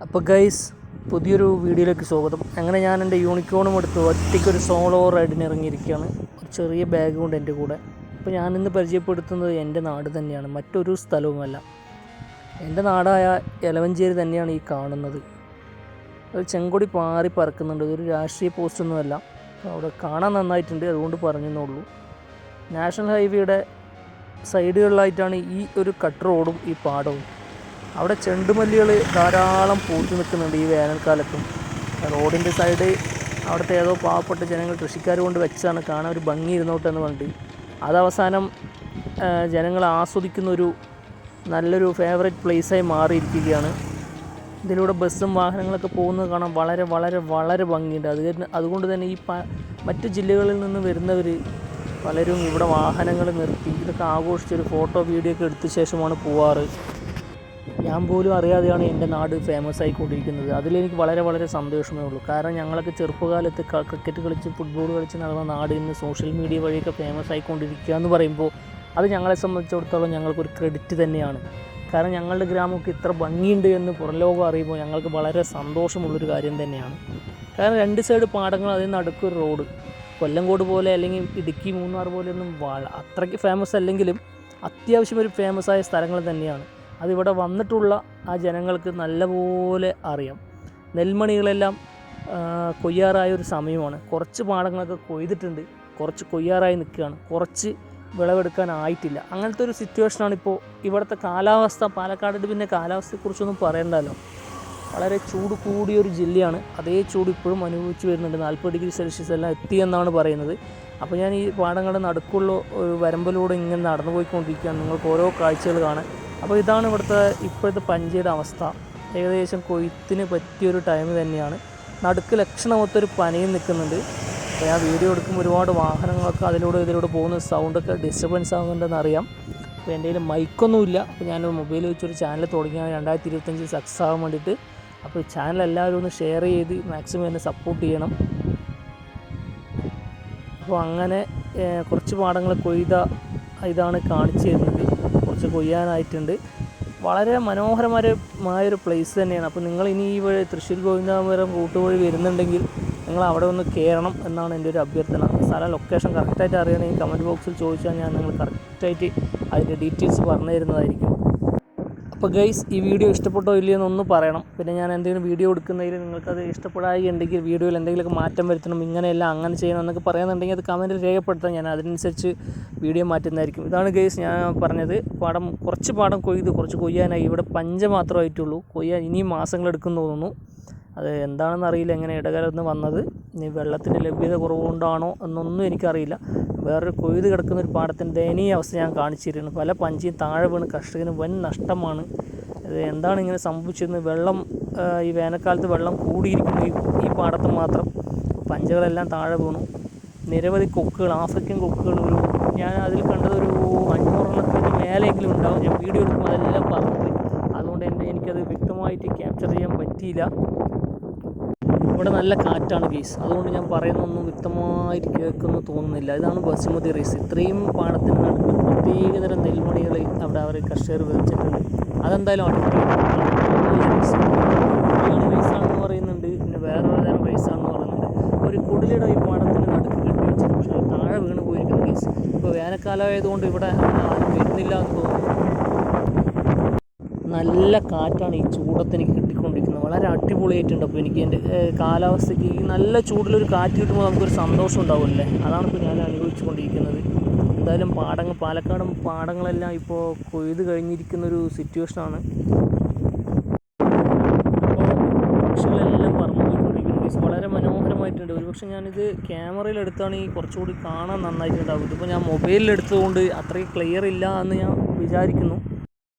അപ്പോൾ ഗൈസ്, പുതിയൊരു വീഡിയോയിലേക്ക് സ്വാഗതം. അങ്ങനെ ഞാൻ എൻ്റെ യൂണിക്കോണും എടുത്ത് ഒറ്റയ്ക്കൊരു സോളോ റൈഡിന് ഇറങ്ങിയിരിക്കുകയാണ്, ഒരു ചെറിയ ബാഗ് കൊണ്ട് എൻ്റെ കൂടെ. അപ്പോൾ ഞാനിന്ന് പരിചയപ്പെടുത്തുന്നത് എൻ്റെ നാട് തന്നെയാണ്, മറ്റൊരു സ്ഥലവുമല്ല. എൻ്റെ നാടായ എലവഞ്ചേരി തന്നെയാണ് ഈ കാണുന്നത്. ഒരു ചെങ്കൊടി പാറി പറക്കുന്നുണ്ട്. ഇതൊരു രാഷ്ട്രീയ പോസ്റ്റൊന്നുമല്ല, അവിടെ കാണാൻ നന്നായിട്ടുണ്ട്, അതുകൊണ്ട് പറഞ്ഞെന്നുള്ളൂ. നാഷണൽ ഹൈവേയുടെ സൈഡുകളിലായിട്ടാണ് ഈ ഒരു കട്ട് റോഡും ഈ പാടവും. അവിടെ ചെണ്ടുമല്ലികൾ ധാരാളം പൂത്തു നിൽക്കുന്നുണ്ട് ഈ വേനൽക്കാലത്തും. റോഡിൻ്റെ സൈഡ് അവിടുത്തെ ഏതോ പാവപ്പെട്ട ജനങ്ങൾ കൃഷിക്കാർ കൊണ്ട് വെച്ചാണ്, കാണാൻ ഒരു ഭംഗി ഇരുന്നോട്ടെന്ന് പറഞ്ഞിട്ട്. അതവസാനം ജനങ്ങൾ ആസ്വദിക്കുന്ന നല്ലൊരു ഫേവറേറ്റ് പ്ലേസായി മാറിയിരിക്കുകയാണ്. ഇതിലൂടെ ബസ്സും വാഹനങ്ങളൊക്കെ പോകുന്നത് കാണാൻ വളരെ വളരെ വളരെ ഭംഗിയുണ്ട്. അതുകൊണ്ട് തന്നെ ഈ മറ്റു ജില്ലകളിൽ നിന്ന് വരുന്നവർ പലരും ഇവിടെ വാഹനങ്ങൾ നിർത്തി ഇതൊക്കെ ആഘോഷിച്ചൊരു ഫോട്ടോ വീഡിയോ ഒക്കെ എടുത്ത ശേഷമാണ് പോവാറ്. ഞാൻ പോലും അറിയാതെയാണ് എൻ്റെ നാട് ഫേമസ് ആയിക്കൊണ്ടിരിക്കുന്നത്. അതിലെനിക്ക് വളരെ വളരെ സന്തോഷമേ ഉള്ളൂ. കാരണം ഞങ്ങളൊക്കെ ചെറുപ്പകാലത്ത് ക്രിക്കറ്റ് കളിച്ച് ഫുട്ബോൾ കളിച്ച് നടന്ന നാട് ഇന്ന് സോഷ്യൽ മീഡിയ വഴിയൊക്കെ ഫേമസ് ആയിക്കൊണ്ടിരിക്കുക എന്ന് പറയുമ്പോൾ അത് ഞങ്ങളെ സംബന്ധിച്ചിടത്തോളം ഞങ്ങൾക്കൊരു ക്രെഡിറ്റ് തന്നെയാണ്. കാരണം ഞങ്ങളുടെ ഗ്രാമമൊക്കെ ഇത്ര ഭംഗിയുണ്ട് എന്ന് പുറംലോകം അറിയുമ്പോൾ ഞങ്ങൾക്ക് വളരെ സന്തോഷമുള്ളൊരു കാര്യം തന്നെയാണ്. കാരണം രണ്ട് സൈഡ് പാടങ്ങൾ, അതിൽ നടുക്കൊരു റോഡ്. കൊല്ലങ്കോട് പോലെ അല്ലെങ്കിൽ ഇടുക്കി മൂന്നാർ പോലെയൊന്നും അത്രയ്ക്ക് ഫേമസ് അല്ലെങ്കിലും അത്യാവശ്യം ഒരു ഫേമസായ സ്ഥലങ്ങൾ തന്നെയാണ്. അതിവിടെ വന്നിട്ടുള്ള ആ ജനങ്ങൾക്ക് നല്ലപോലെ അറിയാം. നെൽമണികളെല്ലാം കൊയ്യാറായ ഒരു സമയമാണ്. കുറച്ച് പാടങ്ങളൊക്കെ കൊയ്തിട്ടുണ്ട്, കുറച്ച് കൊയ്യാറായി നിൽക്കുകയാണ്, കുറച്ച് വിളവെടുക്കാനായിട്ടില്ല. അങ്ങനത്തെ ഒരു സിറ്റുവേഷനാണ് ഇപ്പോൾ ഇവിടുത്തെ കാലാവസ്ഥ. പാലക്കാടിൻ്റെ പിന്നെ കാലാവസ്ഥയെക്കുറിച്ചൊന്നും പറയണ്ടല്ലോ. വളരെ ചൂട് കൂടിയൊരു ജില്ലയാണ്. അതേ ചൂട് ഇപ്പോഴും അനുഭവിച്ച് വരുന്നുണ്ട്. 40 ഡിഗ്രി സെൽഷ്യസ് എല്ലാം എത്തിയെന്നാണ് പറയുന്നത്. അപ്പോൾ ഞാൻ ഈ പാടങ്ങളുടെ നടുക്കുള്ള ഒരു വരമ്പിലൂടെ ഇങ്ങനെ നടന്നു പോയിക്കൊണ്ടിരിക്കുകയാണ്. നിങ്ങൾക്ക് ഓരോ കാഴ്ചകൾ കാണാൻ. അപ്പോൾ ഇതാണ് ഇപ്പോഴത്തെ പഞ്ചയുടെ അവസ്ഥ. ഏകദേശം കൊയ്ത്തിന് പറ്റിയൊരു ടൈം തന്നെയാണ്. നടുക്ക് ലക്ഷണമൊത്തൊരു പനയും നിൽക്കുന്നുണ്ട്. അപ്പോൾ ഞാൻ വീഡിയോ എടുക്കുമ്പോൾ ഒരുപാട് വാഹനങ്ങളൊക്കെ ഇതിലൂടെ പോകുന്ന സൗണ്ടൊക്കെ ഡിസ്റ്റർബൻസ് ആകുന്നുണ്ടെന്ന് അറിയാം. അപ്പോൾ എൻ്റെ കയ്യിൽ മൈക്കൊന്നുമില്ല. അപ്പോൾ ഞാൻ മൊബൈൽ വെച്ചൊരു ചാനൽ തുടങ്ങിയാണ് 2025 സക്സസ് ആകാൻ വേണ്ടിയിട്ട്. അപ്പോൾ ഈ ചാനൽ എല്ലാവരും ഒന്ന് ഷെയർ ചെയ്ത് മാക്സിമം എന്നെ സപ്പോർട്ട് ചെയ്യണം. അപ്പോൾ അങ്ങനെ കുറച്ച് പാടങ്ങൾ കൊയ്ത ഇതാണ് കാണിച്ചു തരുന്നത്. കുറച്ച് കൊയ്യാനായിട്ടുണ്ട്. വളരെ മനോഹരമായൊരു പ്ലേസ് തന്നെയാണ്. അപ്പോൾ നിങ്ങൾ ഇനി ഈ വഴി തൃശ്ശൂർ ഗോവിന്ദാപുരം റൂട്ട് വഴി വരുന്നുണ്ടെങ്കിൽ നിങ്ങൾ അവിടെ ഒന്ന് കയറണം എന്നാണ് എൻ്റെ ഒരു അഭ്യർത്ഥന. സ്ഥലം ലൊക്കേഷൻ കറക്റ്റായിട്ട് അറിയണമെങ്കിൽ കമൻറ്റ് ബോക്സിൽ ചോദിച്ചാൽ ഞാൻ നിങ്ങൾ കറക്റ്റായിട്ട് അതിൻ്റെ ഡീറ്റെയിൽസ് പറഞ്ഞു തരുന്നതായിരിക്കും. അപ്പോൾ ഗൈസ്, ഈ വീഡിയോ ഇഷ്ടപ്പെട്ടോ ഇല്ലയോ എന്നൊന്ന് പറയണം. പിന്നെ ഞാൻ എന്തെങ്കിലും വീഡിയോ എടുക്കുന്നതിൽ നിങ്ങൾക്കത് ഇഷ്ടപ്പെടാറുണ്ടെങ്കിൽ വീഡിയോയിൽ എന്തെങ്കിലുമൊക്കെ മാറ്റം വരുത്തണം, ഇങ്ങനെയല്ല അങ്ങനെ ചെയ്യണം എന്നൊക്കെ പറയുന്നുണ്ടെങ്കിൽ അത് കമൻറ്റിൽ രേഖപ്പെടുത്താം. ഞാൻ അതിനനുസരിച്ച് വീഡിയോ മാറ്റുന്നതായിരിക്കും. ഇതാണ് ഗൈസ് ഞാൻ പറഞ്ഞത്. കുറച്ച് പാടം കൊയ്ത് കുറച്ച് കൊയ്യാനായി. ഇവിടെ പഞ്ച മാത്രമായിട്ടുള്ളൂ. കൊയ്യാൻ ഇനിയും മാസങ്ങളെടുക്കും തോന്നുന്നു. അത് എന്താണെന്ന് അറിയില്ല, എങ്ങനെ ഇടകലർന്ന് വന്നത്. ഇനി വെള്ളത്തിൻ്റെ ലഭ്യത കുറവുകൊണ്ടാണോ എന്നൊന്നും എനിക്കറിയില്ല. വേറൊരു കൊയ്ത് കിടക്കുന്ന ഒരു പാടത്തിൻ്റെ ദയനീയ അവസ്ഥ ഞാൻ കാണിച്ചിരുന്നു. പല പഞ്ചിയും താഴെ വീണ് കർഷകന് വൻ നഷ്ടമാണ്. ഇത് എന്താണ് ഇങ്ങനെ സംഭവിച്ചിരുന്നത്? ഈ വേനൽക്കാലത്ത് വെള്ളം കൂടിയിരിക്കുന്നു ഈ പാടത്ത് മാത്രം. പഞ്ചകളെല്ലാം താഴെ വീണു. നിരവധി കൊക്കുകൾ, ആഫ്രിക്കൻ കൊക്കുകൾ, ഞാൻ അതിൽ കണ്ടത് ഒരു 500 മേലെയെങ്കിലും ഉണ്ടാവും. ഞാൻ വീഡിയോ എടുക്കുമ്പോൾ അതെല്ലാം പറഞ്ഞത്, അതുകൊണ്ട് എനിക്കത് വ്യക്തമായിട്ട് ക്യാപ്ചർ ചെയ്യാൻ പറ്റിയില്ല. ഇവിടെ നല്ല കാറ്റാണ് ഗൈസ്, അതുകൊണ്ട് ഞാൻ പറയുന്നൊന്നും വ്യക്തമായിട്ട് കേൾക്കുമെന്ന് തോന്നുന്നില്ല. ഇതാണ് ബസുമതി റൈസ്. ഇത്രയും പാടത്തിന് നടുക്ക് പ്രത്യേകതരം നെൽമണികൾ അവിടെ അവർ കർഷകർ വിതച്ചിട്ടുണ്ട്. അതെന്തായാലും റൈസാണെന്ന് പറയുന്നുണ്ട്. പിന്നെ വേറൊരു തരം റൈസാണെന്ന് പറയുന്നുണ്ട്. ഒരു കുടിലിട ഈ പാടത്തിന് നടുക്ക് കെട്ടി വെച്ചിട്ട് പക്ഷേ താഴെ വീണ് പോയിരിക്കുന്നു ഗൈസ്. ഇപ്പോൾ വേനൽക്കാലമായതുകൊണ്ട് ഇവിടെ ആരും വരുന്നില്ല എന്ന് തോന്നുന്നു. നല്ല കാറ്റാണ് ഈ ചൂടത്ത് എനിക്ക് കിട്ടിക്കൊണ്ടിരിക്കുന്നത്. വളരെ അടിപൊളിയായിട്ടുണ്ട്. അപ്പോൾ എനിക്ക് എൻ്റെ കാലാവസ്ഥയ്ക്ക് ഈ നല്ല ചൂടിലൊരു കാറ്റ് കിട്ടുമ്പോൾ നമുക്കൊരു സന്തോഷം ഉണ്ടാവുമല്ലേ, അതാണ് ഇപ്പോൾ ഞാൻ അനുഭവിച്ചു കൊണ്ടിരിക്കുന്നത്. എന്തായാലും പാലക്കാടും പാടങ്ങളെല്ലാം ഇപ്പോൾ കൊയ്ത് കഴിഞ്ഞിരിക്കുന്നൊരു സിറ്റുവേഷനാണ്. അപ്പോൾ പക്ഷികളെല്ലാം പറന്നു പോയിക്കൊണ്ടിരിക്കുന്നു. വളരെ മനോഹരമായിട്ടുണ്ട്. ഒരുപക്ഷെ ഞാനിത് ക്യാമറയിലെടുത്താണെങ്കിൽ കുറച്ചുകൂടി കാണാൻ നന്നായിട്ടുണ്ടാകും. ഇതിപ്പോൾ ഞാൻ മൊബൈലിലെടുത്തതുകൊണ്ട് അത്രയും ക്ലിയർ ഇല്ല എന്ന് ഞാൻ വിചാരിക്കുന്നു.